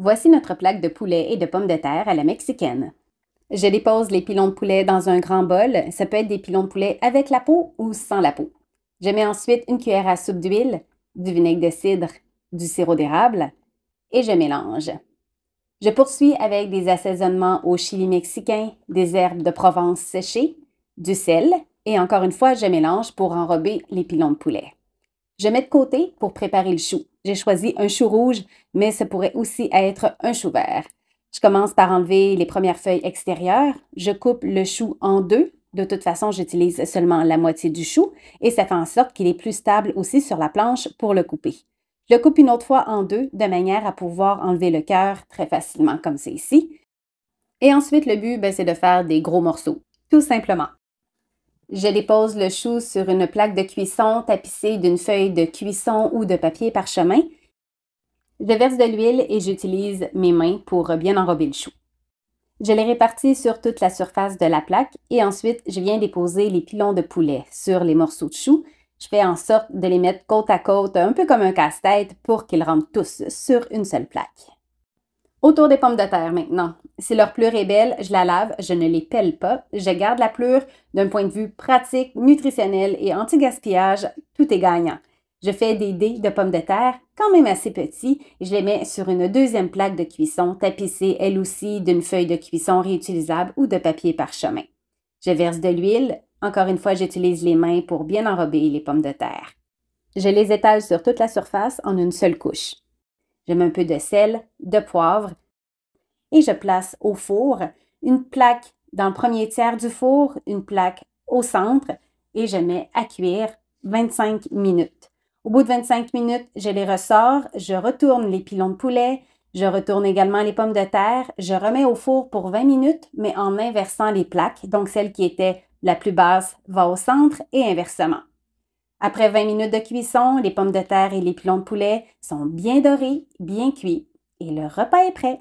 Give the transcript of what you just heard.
Voici notre plaque de poulet et de pommes de terre à la mexicaine. Je dépose les pilons de poulet dans un grand bol. Ça peut être des pilons de poulet avec la peau ou sans la peau. Je mets ensuite une cuillère à soupe d'huile, du vinaigre de cidre, du sirop d'érable et je mélange. Je poursuis avec des assaisonnements au chili mexicain, des herbes de Provence séchées, du sel et encore une fois, je mélange pour enrober les pilons de poulet. Je mets de côté pour préparer le chou. J'ai choisi un chou rouge, mais ça pourrait aussi être un chou vert. Je commence par enlever les premières feuilles extérieures. Je coupe le chou en deux. De toute façon, j'utilise seulement la moitié du chou et ça fait en sorte qu'il est plus stable aussi sur la planche pour le couper. Je le coupe une autre fois en deux de manière à pouvoir enlever le cœur très facilement comme c'est ici. Et ensuite, le but, c'est de faire des gros morceaux, tout simplement. Je dépose le chou sur une plaque de cuisson tapissée d'une feuille de cuisson ou de papier parchemin. Je verse de l'huile et j'utilise mes mains pour bien enrober le chou. Je les répartis sur toute la surface de la plaque et ensuite, je viens déposer les pilons de poulet sur les morceaux de chou. Je fais en sorte de les mettre côte à côte, un peu comme un casse-tête, pour qu'ils rentrent tous sur une seule plaque. Autour des pommes de terre maintenant. Si leur pelure est belle, je la lave, je ne les pèle pas, je garde la pelure. D'un point de vue pratique, nutritionnel et anti-gaspillage, tout est gagnant. Je fais des dés de pommes de terre, quand même assez petits, et je les mets sur une deuxième plaque de cuisson, tapissée elle aussi d'une feuille de cuisson réutilisable ou de papier parchemin. Je verse de l'huile. Encore une fois, j'utilise les mains pour bien enrober les pommes de terre. Je les étale sur toute la surface en une seule couche. Je mets un peu de sel, de poivre et je place au four une plaque dans le premier tiers du four, une plaque au centre et je mets à cuire 25 minutes. Au bout de 25 minutes, je les ressors, je retourne les pilons de poulet, je retourne également les pommes de terre, je remets au four pour 20 minutes, mais en inversant les plaques, donc celle qui était la plus basse va au centre et inversement. Après 20 minutes de cuisson, les pommes de terre et les pilons de poulet sont bien dorés, bien cuits et le repas est prêt.